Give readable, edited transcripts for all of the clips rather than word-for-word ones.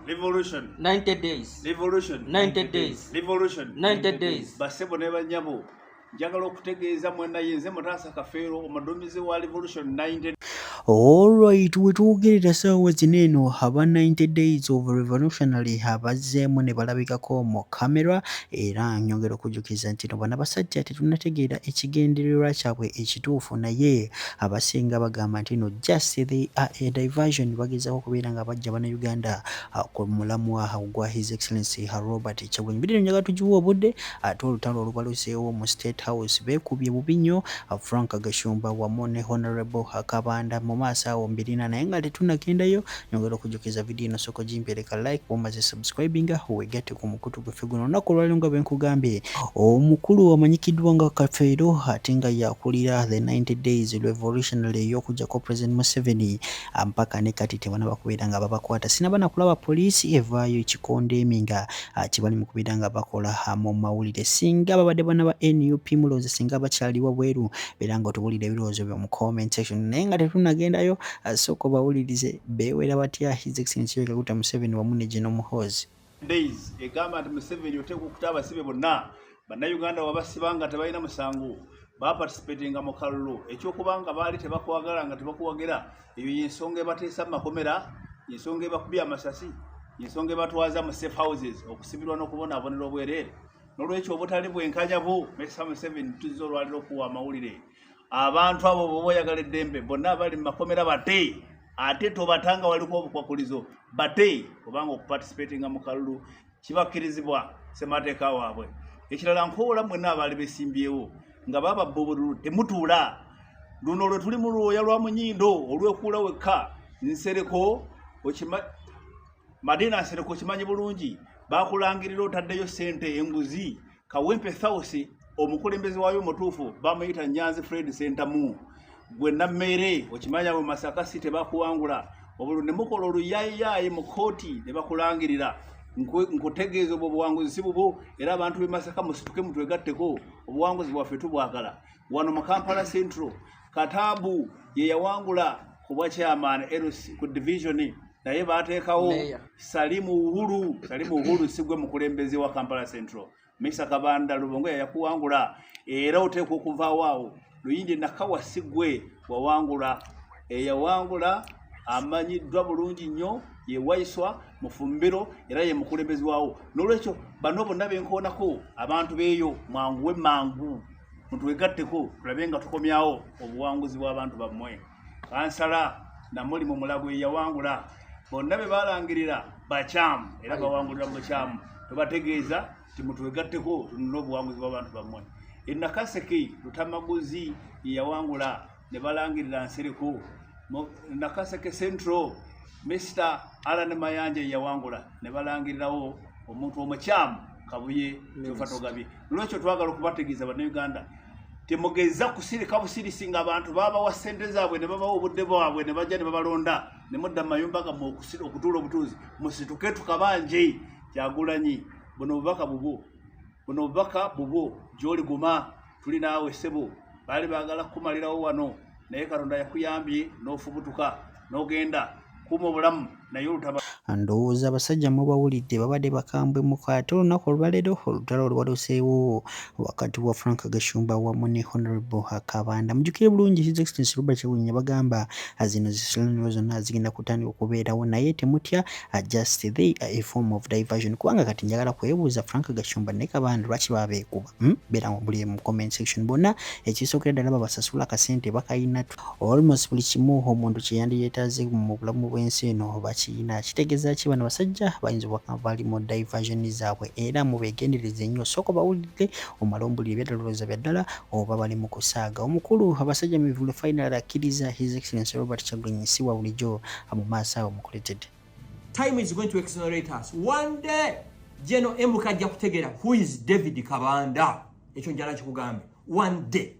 Revolution. 90 days. Revolution. 90 days. Revolution. 90 days. Basebo ne banyabo. Njagala okutegeeza mwenda yenze Mutaasa Kafeero omuduumizi wa Revolution 90. Alright, wetugerera sawa zineno haba 90 days of revolutionary habazzeemu ne balabikako mu kamera era nyongera okujukiza nti bano basajja tetunategeera ekigendererwa kyabwe ekituufu naye abasinga bagamba nti no just they are a diversion bagezaako okubeera nga bajja bannayuganda ku mulamwa gwa His Excellency Robert Kyagulanyi. Bidino njaga tugiwa obudde ate olutalo olubaluseewo mu State House beekubye bubi nnyo Frank Gashumba wamu ne Honorable Kabanda mu maaso awo mbirina naye nga tetunagendayo nyongera okujukiza video eno soko gimpereka like bomaze subscribinga wegate ku mukutu gwe guno olunaku olwaliro nga bwe nkugambye omukulu amanyikiddwa nga Kafeero ate nga yakulira the 90 days revolutionary ey'okujjako President Museveni mpaka ne kati tebanaba kubeera nga babakwata sinaba kulaba poliisi evaayo ekikonde eminga kibali mu kubeera nga bakola mu mawulire singa babadde bana ba NUP mulowooza singa bakyaliwa bweru beera nga otubulira ebirowoozo byo mu comment section naye nga tetunagendayo soko bawulirize beewera batya His Excellency Yoweri Kaguta Museveni wamu ne General Muhoozi days egamba nti Museveni oteeka okuta abasibe bonna bannayuganda wabasibanga tebalina musango baparticipatinga mu kalulu ekyokubanga baali tebakwagala nga tebakuwagira eyo yensonga ebateesa mu makomera yensonga ebakubya amasasi yensonga ebatwaza mu safe houses okusibirwa n'okubonaabonera obwereere n'olwekyo obutali bwenkanya bo Mr. Museveni tuzza olwaliro okuwa amawulire abantu abo bo boyagala eddembe bonna bali mu makomera bate ate tobatanga waliko obukwakulizo bate obanga okuparticipatinga mu kalulu kibakkirizibwa ssemateeka waabwe ekirala nkoola mwenna abaali besimbyewo nga baba bbobululu temutuula luno lwe tuli mu lwoya lwa munyindo olwekuula wekka nsereko Madina Nsereko kimanyi bulungi bakulangirira otaddeyo ssente enguzi Kawempe Thawusi omukulembeze waayo mutuufu bamuyita Nyanzi Fred Sentamu gwe nammere okimanya mu Masaka City bakuwangula obulu ne mukola oluyayiyayi mu kooti ne bakulangirira nkutegeeza obwo obuwanguzi si bubo era abantu b'e Masaka musituke mutwegatteko obuwanguzi bwaffe tubwagala wano mu Kampala Central Katambu ye yawangula ku bwa chairman LC ku division naye bateekawo Salimu Uhuru sigwe mukulembeze wa Kampala Central Misa Kabanda Lubongo yakuwangula era oteekwa okuvaawo awo Luyindi Nakawa sigwe wawangula eyawangula amanyiddwa bulungi nnyo ye Waiswa Mufumbiro era ye mukulembezi waawo n'olwekyo bano bonna benkoonako abantu beeyo mangu mutwegatteko tulabe nga tukomyawo obuwanguzi bw'abantu bammwe kansala namuli mu mulago eyawangula bonna be balangirira bakyamu era bawangulira mu bukyamu tubategeeza timutwegatteko tunina obuwanguzi bw'abantu bammwe Nakaseke Lutamaguzi yawangula ne balangirira Nsereko Nakaseke Central Mr. Alan Mayanje yawangula ne balangirirawo omuntu omukyamu Kabuye Tufatogabye lwekyo twagala okubategeeza bannayuganda temugeza kusirika busirisi nga abantu baba wa ssente zaabwe ne babawo obudde bwabwe ne bajja ne babalonda ne mudda mu mayumba gammwe okutuula obutuuzi musituke tukabanje Kyagulanyi buno bubaka bubo gy'oli guma tuli naawe ssebo baali baagala kukumalirawo wano naye Katonda yakuyambye n'ofubutuka n'ogenda kuma obulamu naye olutaba ndowooza abasajja mubawulidde babadde bakambwe mu ate olunaku olwaleero olutalo olubaluseewo wakati wa Frank Gashumba wamu ne Honorable Kabanda mujjukire bulungi His Excellency Robert Kyagulanyi bagamba zino zisirano zonna zigenda kutandika okubeerawo naye temutya just they are a form of diversion kubanga kati njagala kwebuuza Frank Gashumba ne Kabanda lwaki babeekuba beera buli mu comment section bonna ekisookera ddala babasasula akasente bakayina almost buli kimu omuntu kye yandiyeetaaze mu bulamu bw'ensi eno bakiyina kitegeeza ki bano basajja bayinza okuba bali mu diversion zaabwe era mubeegendereze nnyo soko bawulidde omala ombulira ebyadalooza bya ddala oba bali mu kusaaga omukulu abasajja mivule final akkiriza His Excellency Robert Kyagulanyi si wa bulijjo mu maaso awo mukuletedde. Time is going to accelerate us. One day, General Emuka ajja kutegeera who is David Kabanda. Ekyo njala kikugambe. One day.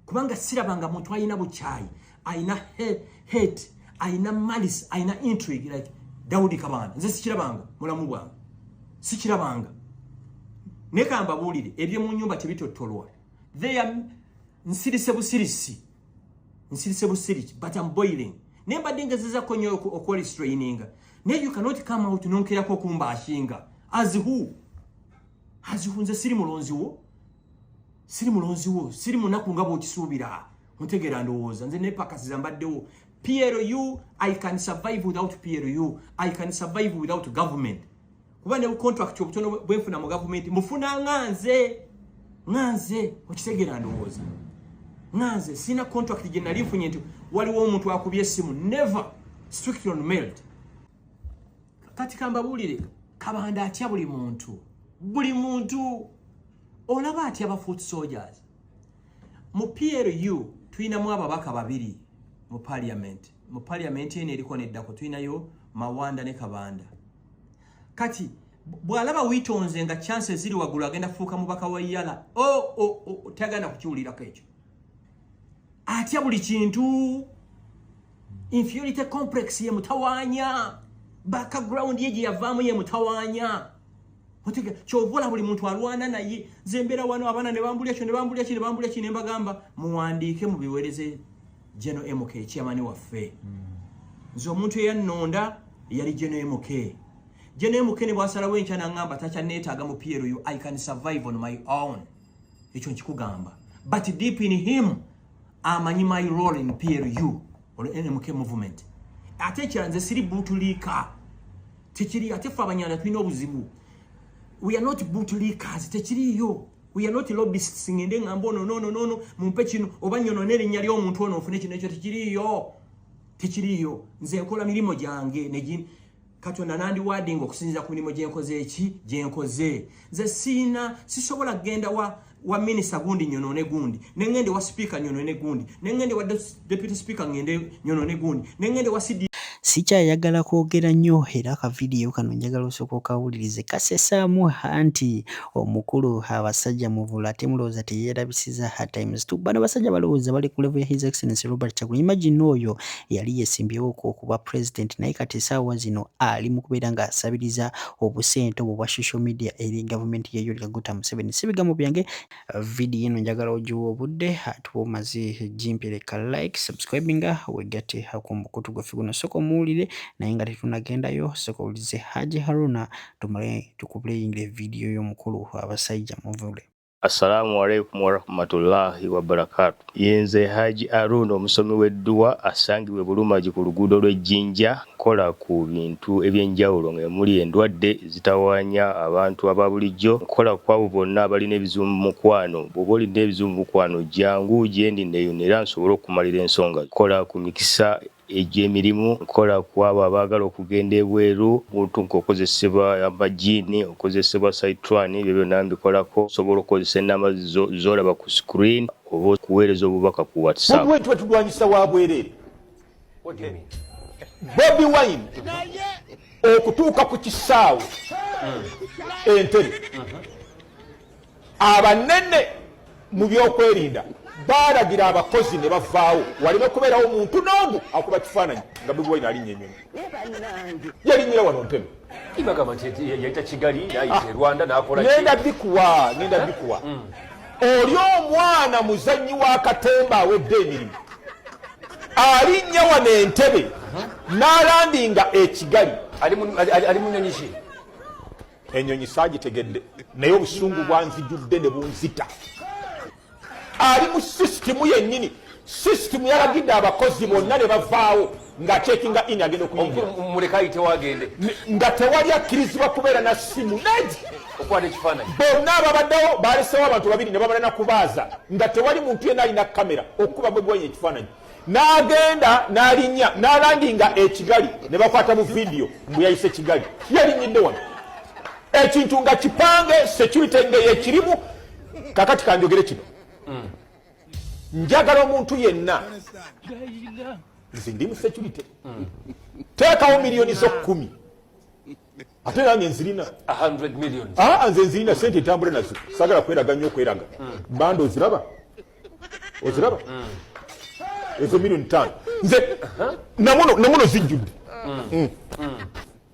Kubanga sirabanga muntu ayina bukyayi, ayina hate, ayina malice, ayina intrigue like Daudi Kabanda. Nze sikirabanga mulamu bwange. Sikirabanga. Nekamba bulire ebye mu nyumba tebitottolwa. They are nsirise busirisi. But I'm boiling. Nemba dingezeza konyo okwa restraining. naye you cannot come out nonkerako kumba ashinga as who nze siri mulonzi wo siri munaku nga bw'okisuubira ontegeera ndowooza nze ne pakasiza mbaddewo PLU I can survive without PLU I can survive without government kuba ne contract obutono bwenfuna mu government mufuna nganze okitegeera ndowooza nganze sina contract gye nali nfunye nti waliwo omuntu akubye essimu never strictly on mailed kati kambabuulire Kabanda atya buli muntu olaba atya aba foot soldiers mu PLU tuyinamu ababaka babiri mu parliament eno eriko neddako tuyinayo Mawanda ne Kabanda kati bwalaba witonze nga chances ziri waggulu agenda kufuuka mubaka wa Yala tagana kukiwulirako ekyo atya buli kintu inferiority complex ye mutawanya background ye yavaamu ye mutawanya otege chovola buli muntu alwana naye zembera wano abana ne bambulya kino ne mbagamba muwandiike mu biwereze General MK chairman waffe nzo omuntu eyannonda yali General MK ne bwasalawo enkyana ngamba tacha neetaaga mu PLU I can survive on my own ekyo nkikugamba but deep in him amanyi my role in PLU or MK movement ate kyanze siri butulika tekiri ate fa abanyana tulina obuzibu we are not bootlickers tekiriyo we are not lobbyists ngende ngambo no mumpe kino oba nyono n'erinnya ly'omuntu ono ofune kino ekyo tekiriyo nze nkola mirimo gyange negini Katonda nandi warding okusinziza ku mirimo gyenkoze nze sisobola kugenda wa minister gundi nyono ne gundi nengende wa speaker nyono ne gundi nengende wa deputy speaker ngende nyono ne gundi nengende wa CD sikyayagala kwogera nnyo era akavidiyo kano njagala osooka okawulirize kasesaamu anti omukulu abasajja muvula ate mulowooza teyeerabisiza hard times tu bano basajja balowooza bali ku level ya His Excellency Robert Kyagulanyi imagine oyo yali yeesimbyewo okuba president naye kati essaawa zino ali mu kubeera ng'asabiriza obusente obwo bwa social media eri gavumenti ye Yoweri Kaguta Museveni. Si bigambo byange vidiyo eno njagala ogiwa obudde atuba omaze gimpereka like subscribinga wegate akumukutu gwe figuno soko muwulire naye nga tetunagendayo soko ulize Haji Haruna tumale tukuplayingire video y'omukulu abasajja muvule. Assalamu alaikum warahmatullahi wabarakatuh. Yenze Haji Haruna omusomi w'edduwa asangibwe Bulumagi ku luguudo lw'Ejjinja nkola ku bintu ebyenjawulo ng'emuli endwadde zitawaanya abantu ababulijjo nkola ku abo bonna abalina ebizibu mu mukwano bw'oba olina ebizibu mu mukwano jangu gyendi neeyonera nsobole okumalira ensonga nkola ku mikisa egy'emirimu nkola ku abo abaagala okugenda ebweru muntu nk'okozesebwa amajiini okozesebwa saitwani ebyo byonna mbikolako osobola okukozesa ennamba z'olaba ku screen oba okuweereza obubaka ku WhatsApp. Bwe tudwanyisa wa bwereere Bobi Wine okutuuka ku kisaawe Entebbe abanene mu byokwerinda baalagira abakozi ne bavaawo waleme kubeerawo omuntu n'omu akuba kifaananyi nga Bobi Wine alinnya ennyonyi yalinnyira wano Entebbe ibagamba nti yayita Kigali nayita Rwanda nakola ngenda bikuwa oli omwana muzannyi wa katemba awedde emirimu alinnya wano Entebbe n'alandinga ekigali ali mu nnyonyi ki ennyonyi saagitegedde naye obusungu bwanzijudde ne bunzita ali mu sisitimu yennyini sisitimu yalagidde abakozi bonna ne bavaawo ng'ateekinga in agenda okuyingira muleka ayite wagende nga tewali akkirizibwa kubeera na simu negi okwata ekifaananyi bonna ababaddewo balesewo abantu babiri ne babala na kubaaza nga tewali muntu yenna alina kamera okukuba Bobi Wine ekifaananyi n'agenda n'alinnya n'alandinga ekigali ne bakwata mu vidiyo mbu yayise Kigali yalinnyidde wano ekintu nga kipange security ng'eyekirimu kakati kanjogere kino njagala omuntu yenna nze ndi mu security teekawo miliyoni zo 10 ate nange nzirina 100 million nze nzirina sente entambule nazo sagala kweraga nnyo okweraga banda oziraba ezo miliyoni 5 nze namuno zijjudde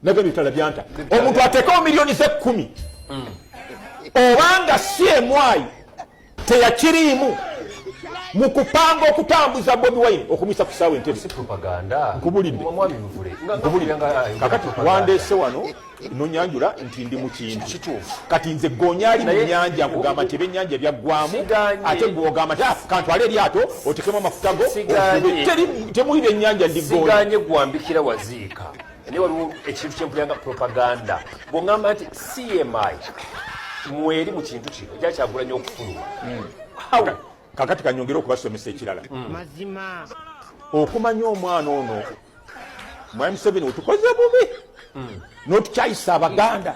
nagambye bitala byanta omuntu ateekawo miliyoni ze 10 obanga si emwayi teyakiriimu mu kupanga okutambuza Bobi Wine okumisa ku ssaawa Entebbe. Si propaganda. Nkubulidde. Mwami Muvule. Kakati wandeese wano nonyanjula nti ndi mu kintu kituufu. Kati nze ggonyali mu nnyanja nkugamba nti ebyennyanja byaggwamu ate gw'ogamba nti kantwale eryato otekemu amafuta go temuli byennyanja ndi ggoonya. Siganye gwambikira waziika. Naye waliwo ekintu kyempulanga propaganda. Bw'oŋŋamba nti CMI mweri mu kintu kino ekyakyagulanya okufuluma. Kakati kanyongera okubasomesa ekirala. Mazima. Okumanya omwana ono Mwami Museveni otukoze bubi. N'otukyayisa Abaganda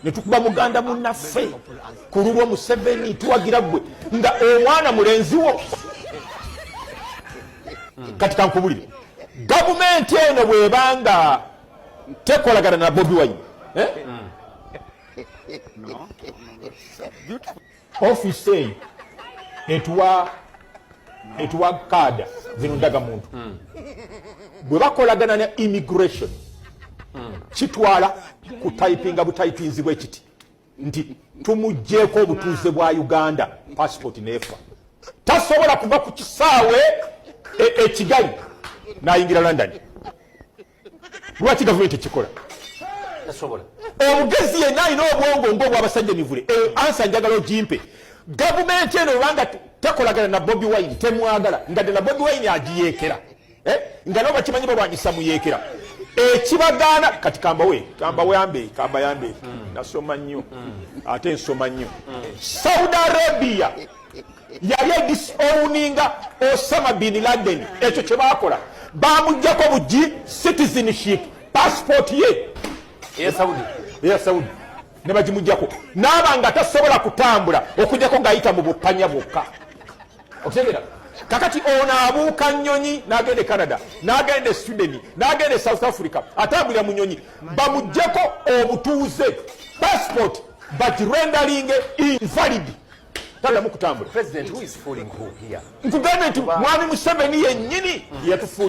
ne tukuba Buganda munnaffe ku lulwo Museveni tuwagira gwe nga omwana mulenzi wo. Kati kankubulire gavumenti eno bw'ebanga tekolagana na Bobi Wine office etuwa kada zino ndagamuntu bwe bakolagana ne immigration kitwala ku typinga butayipinzi bwekiti nti tumugjeeko obutuuze bwa Uganda passport nefa tasobola kuva ku kisaawe Kigali n'ayingira London. Lwaki gavumenti ekikola? Tasobola. Omugezi yenna alina obwongo ng'obw'abasajja Mivule. Ansa njagala ogimpe. Gavumenti eno banga tekolagana na Bobi Wine temwagala nga ddala Bobi Wine agiyeekera. Nga nabo bakimanyi balwanyisa muyeekera. Ekibagaana kati kamba yambe nasoma nnyo ate nsoma nnyo. Saudi Arabia yali edisowninga Osama bin Laden. Ekyo kye baakola bamuggyako bugi citizenship passport ye eya Saudi ne bagimuggyako n'aba nga tasobola kutambula okuggyako ng'ayita mu bupanya bwokka. Okutegera kakati ono abuuka nnyonyi n'agenda Canada n'agenda Sweden n'agenda South Africa atambulira mu nnyonyi bamuggyeko obutuuze passport but rendering invalid. Taddamu kutambula. President, who is fooling who here? Nkugambye nti Mwami Museveni yennyini yatufuula.